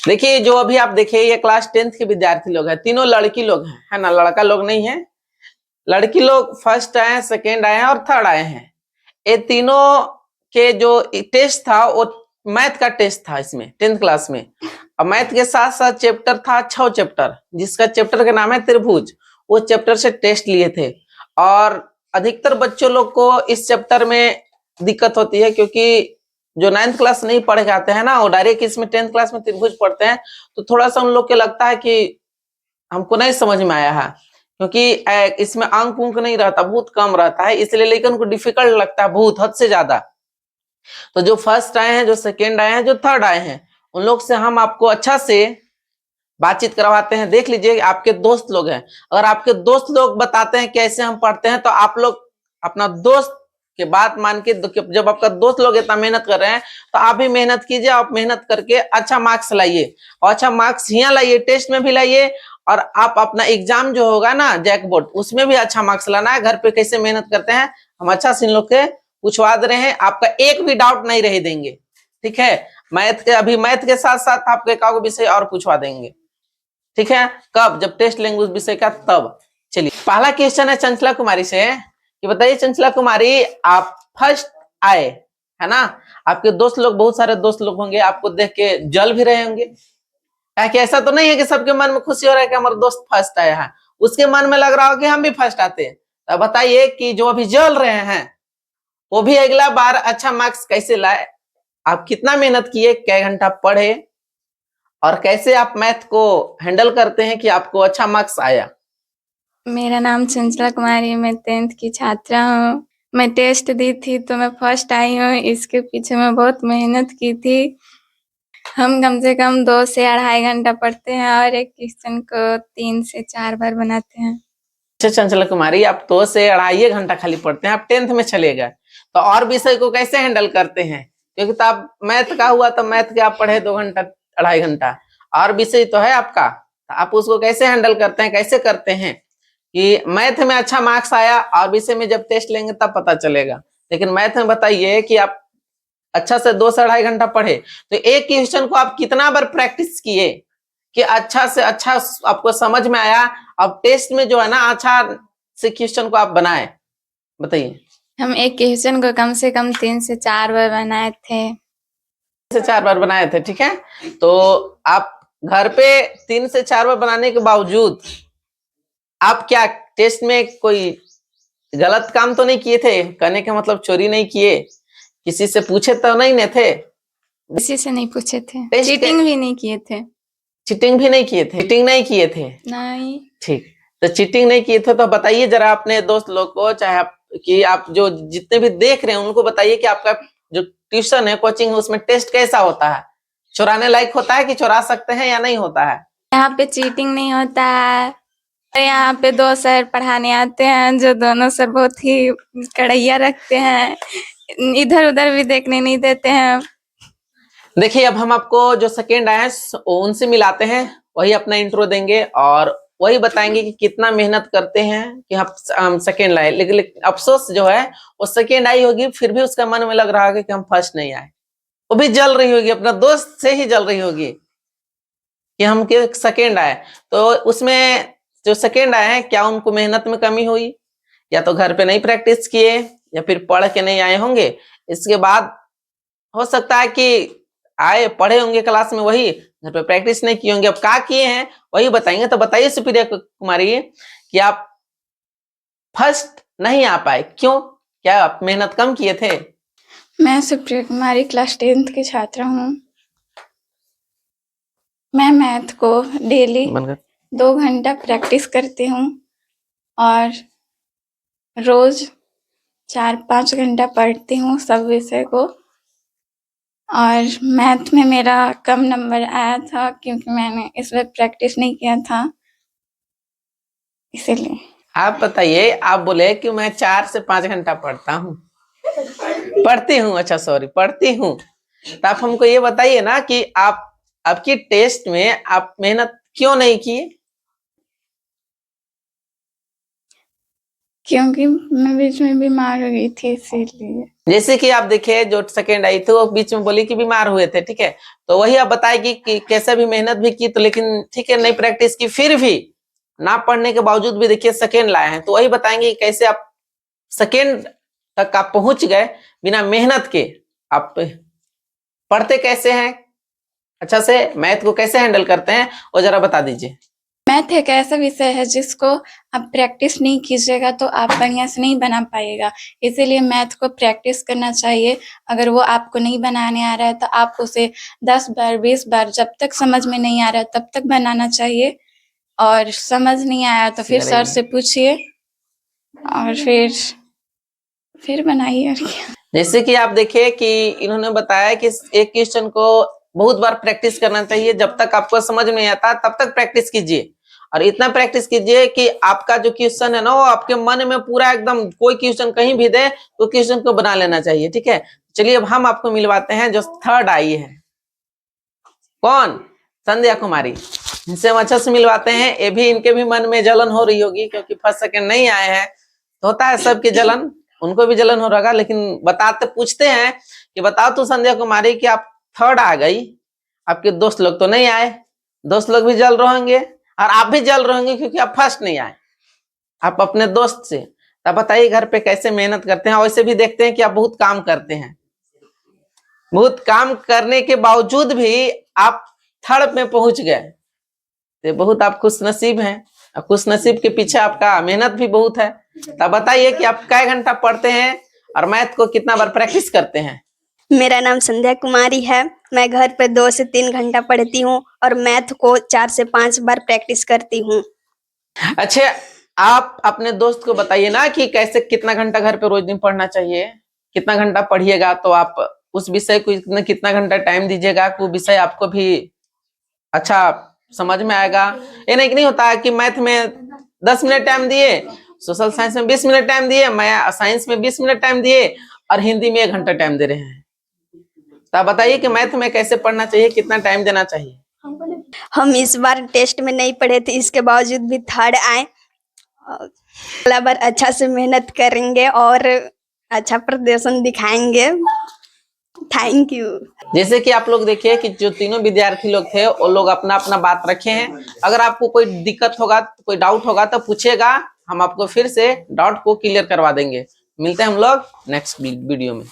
देखिए जो अभी आप देखिए ये क्लास 10th के विद्यार्थी लोग हैं, तीनों लड़की लोग हैं, है ना, लड़का लोग नहीं है। लड़की लोग फर्स्ट आए हैं, सेकेंड आए हैं और थर्ड आए हैं। ये तीनों के जो टेस्ट था वो मैथ का टेस्ट था इसमें 10th क्लास में। और मैथ के साथ साथ चैप्टर था 6 चैप्टर, जिसका चैप्टर का नाम है त्रिभुज। वो चैप्टर से टेस्ट लिए थे और अधिकतर बच्चों लोग को इस चैप्टर में दिक्कत होती है, क्योंकि जो 9th क्लास नहीं पढ़ के आते हैं ना, वो डायरेक्ट इसमें 10th क्लास में त्रिभुज पढ़ते हैं, तो थोड़ा सा उन लोग के लगता है कि हमको नहीं समझ में आया है, क्योंकि इसमें अंक उंक नहीं रहता, बहुत कम रहता है, इसलिए लेकिन उनको डिफिकल्ट लगता है बहुत हद से ज्यादा। तो जो फर्स्ट आए हैं, जो सेकेंड आए हैं, जो थर्ड आए हैं, उन लोग से हम आपको अच्छा से बातचीत करवाते हैं। देख लीजिए आपके दोस्त लोग हैं, अगर आपके दोस्त लोग बताते हैं कैसे हम पढ़ते हैं, तो आप लोग अपना दोस्त के बात मान के, जब आपका दोस्त लोग इतना मेहनत कर रहे हैं तो आप भी मेहनत कीजिए। आप मेहनत करके अच्छा मार्क्स लाइए, और अच्छा मार्क्स यहाँ लाइए, टेस्ट में भी लाइए, और आप अपना एग्जाम जो होगा ना जैक बोर्ड, उसमें भी अच्छा मार्क्स लाना है। घर पे कैसे मेहनत करते हैं हम अच्छा से इन लोग के पूछवा दे रहे हैं, आपका एक भी डाउट नहीं रह देंगे। ठीक है, मैथ के अभी मैथ के साथ साथ आपको एक विषय और पूछवा देंगे। ठीक है, कब? जब टेस्ट लेंगे उस विषय का तब। चलिए पहला क्वेश्चन है चंचला कुमारी से कि बताइए चंचला कुमारी, आप फर्स्ट आए, है ना, आपके दोस्त लोग, बहुत सारे दोस्त लोग होंगे, आपको देख के जल भी रहे होंगे। कि ऐसा तो नहीं है कि सबके मन में खुशी हो रहा है कि हमारा दोस्त फर्स्ट आया है, उसके मन में लग रहा हो कि हम भी फर्स्ट आते हैं। तो बताइए कि जो अभी जल रहे हैं वो भी अगला बार अच्छा मार्क्स कैसे लाए? आप कितना मेहनत किए, कै घंटा पढ़े, और कैसे आप मैथ को हैंडल करते हैं कि आपको अच्छा मार्क्स आया? मेरा नाम चंचला कुमारी, मैं 10th की छात्रा हूँ। मैं टेस्ट दी थी तो मैं फर्स्ट आई हूँ। इसके पीछे मैं बहुत मेहनत की थी। हम कम से कम 2 से 2.5 घंटा पढ़ते हैं और एक क्वेश्चन को 3 से 4 बार बनाते हैं। अच्छा चंचला कुमारी, आप 2 से 2.5 घंटा खाली पढ़ते हैं, आप 10th में चले गए, तो और विषय को कैसे हैंडल करते हैं? क्योंकि तो आप मैथ का हुआ तो मैथ के आप पढ़े 2 घंटा 2.5 घंटा, और विषय तो है आपका, तो आप उसको कैसे हैंडल करते हैं, कैसे करते हैं कि मैथ में अच्छा मार्क्स आया और विषय में जब टेस्ट लेंगे तब पता चलेगा। लेकिन मैथ में बताइए कि आप अच्छा से 2 से 2.5 घंटा पढ़े, तो एक क्वेश्चन को आप कितना बार प्रैक्टिस किए कि अच्छा से अच्छा आपको समझ में आया, अब टेस्ट में जो है ना अच्छा से क्वेश्चन को आप बनाए? बताइए। हम एक क्वेश्चन को कम से कम 3 से 4 बार बनाए थे। से 4 बार बनाए थे, ठीक है। तो आप घर पे 3 से 4 बार बनाने के बावजूद आप क्या टेस्ट में कोई गलत काम तो नहीं किए थे? कहने का मतलब चोरी नहीं किए, किसी से पूछे तो नहीं न थे? किसी से नहीं पूछे थे, टेस्ट चीटिंग भी नहीं किए थे। चीटिंग भी नहीं किए थे? चीटिंग नहीं किए थे? नहीं। ठीक, तो चीटिंग नहीं किए थे तो बताइए जरा अपने दोस्त लोग को, चाहे आप कि आप जो जितने भी देख रहे हैं उनको बताइए कि आपका जो ट्यूशन है, कोचिंग है, उसमें टेस्ट कैसा होता है? चुराने लायक होता है कि चुरा सकते हैं या नहीं होता है? यहाँ पे चीटिंग नहीं होता है। और यहाँ पे 2 सर पढ़ाने आते हैं, जो दोनों सर बहुत ही कड़ैया रखते हैं, इधर उधर भी देखने नहीं देते हैं। देखिए अब हम आपको जो सेकेंड आए हैं उनसे मिलाते हैं, वही अपना इंट्रो देंगे और वही बताएंगे कि कितना मेहनत करते हैं कि हम सेकेंड लाए। लेकिन अफसोस जो है वो सेकेंड आई होगी, फिर भी उसका मन में लग रहा है कि हम फर्स्ट नहीं आए। वो भी जल रही होगी, अपना दोस्त से ही जल रही होगी कि हम के सेकेंड आए। तो उसमें जो सेकेंड आए हैं, क्या उनको मेहनत में कमी हुई, या तो घर पे नहीं प्रैक्टिस किए, या फिर पढ़ के नहीं आए होंगे। इसके बाद हो सकता है कि आए पढ़े होंगे क्लास में, वही घर पे प्रैक्टिस नहीं किए होंगे। अब क्या किए हैं वही बताएंगे। तो बताइए सुप्रिया कुमारी कि आप फर्स्ट नहीं आ पाए, क्यों? क्या आप मेहनत कम किए थे? मैं सुप्रिया कुमारी क्लास 10th की छात्रा हूँ। मैं मैथ को डेली 2 घंटा प्रैक्टिस करती हूँ और रोज 4-5 घंटा पढ़ती हूँ सब विषय को। और मैथ में मेरा कम नंबर आया था क्योंकि मैंने इसमें प्रैक्टिस नहीं किया था, इसीलिए। आप बताइए, आप बोले कि मैं 4 से 5 घंटा पढ़ता हूँ, पढ़ती हूँ, अच्छा सॉरी, पढ़ती हूँ। तो आप हमको ये बताइए ना कि आप आपकी टेस्ट में आप मेहनत क्यों नहीं किए? क्योंकि मैं बीच में बीमार हो गई थी इसीलिए। जैसे कि आप देखिए जो सेकंड आई थी वो बीच में बोली कि बीमार हुए थे, ठीक है, तो वही आप बताएगी कि कैसे भी मेहनत भी की तो लेकिन ठीक है नहीं प्रैक्टिस की, फिर भी ना पढ़ने के बावजूद भी देखिए सेकंड लाए हैं, तो वही बताएंगे कैसे आप सेकंड तक आप पहुंच गए बिना मेहनत के। आप पढ़ते कैसे हैं अच्छा से, मैथ को कैसे हैंडल करते हैं वो जरा बता दीजिए। मैथ एक ऐसा विषय है जिसको आप प्रैक्टिस नहीं कीजिएगा तो आप बढ़िया से नहीं बना पाइएगा, इसीलिए मैथ को प्रैक्टिस करना चाहिए। अगर वो आपको नहीं बनाने आ रहा है तो आप उसे 10 बार 20 बार जब तक समझ में नहीं आ रहा है तब तक बनाना चाहिए, और समझ नहीं आया तो फिर सर से पूछिए और फिर बनाइए। और क्या, जैसे कि आप देखिए कि इन्होंने बताया कि एक क्वेश्चन को बहुत बार प्रैक्टिस करना चाहिए, जब तक आपको समझ में आता तब तक प्रैक्टिस कीजिए, और इतना प्रैक्टिस कीजिए कि आपका जो क्वेश्चन है ना वो आपके मन में पूरा एकदम, कोई क्वेश्चन कहीं भी दे तो क्वेश्चन को बना लेना चाहिए, ठीक है। चलिए अब हम आपको मिलवाते हैं जो थर्ड आई है, कौन, संध्या कुमारी, इनसे हम अच्छा से मिलवाते हैं। ये भी, इनके भी मन में जलन हो रही होगी क्योंकि फर्स्ट सेकंड नहीं आए हैं, तो होता है सबकी जलन, उनको भी जलन हो रहा होगा, लेकिन बताते पूछते हैं कि बताओ तो संध्या कुमारी कि आप थर्ड आ गई, आपके दोस्त लोग तो नहीं आए, दोस्त लोग भी जल रहे होंगे और आप भी जल रहे होंगे क्योंकि आप फर्स्ट नहीं आए, आप अपने दोस्त से। तब बताइए घर पे कैसे मेहनत करते हैं, वैसे भी देखते हैं कि आप बहुत काम करते हैं, बहुत काम करने के बावजूद भी आप थर्ड में पहुंच गए, तो बहुत आप खुश नसीब हैं, और खुश नसीब के पीछे आपका मेहनत भी बहुत है। तब बताइए कि आप कै घंटा पढ़ते हैं और मैथ को कितना बार प्रैक्टिस करते हैं। मेरा नाम संध्या कुमारी है, मैं घर पे 2 से 3 घंटा पढ़ती हूँ और मैथ को 4 से 5 बार प्रैक्टिस करती हूँ। अच्छा, आप अपने दोस्त को बताइए ना कि कैसे कितना घंटा घर पे रोज दिन पढ़ना चाहिए, कितना घंटा पढ़िएगा तो आप उस विषय को कितना घंटा टाइम दीजिएगा, वो विषय आपको भी अच्छा समझ में आएगा। ये नहीं होता है कि मैथ में 10 मिनट टाइम दिए, सोशल साइंस में 20 मिनट टाइम दिए, मैं साइंस में 20 मिनट टाइम दिए और हिंदी में 1 घंटा टाइम दे रहे हैं। तो आप बताइए कि मैथ में कैसे पढ़ना चाहिए, कितना टाइम देना चाहिए। हम इस बार टेस्ट में नहीं पढ़े थे, इसके बावजूद भी थर्ड आए। अगला बार अच्छा से मेहनत करेंगे और अच्छा प्रदर्शन दिखाएंगे। Thank you. जैसे कि आप लोग देखिए कि जो तीनों विद्यार्थी लोग थे वो लोग अपना अपना बात रखे हैं। अगर आपको कोई दिक्कत होगा, कोई डाउट होगा तो पूछेगा, हम आपको फिर से डाउट को क्लियर करवा देंगे। मिलते हैं हम लोग नेक्स्ट वीडियो में।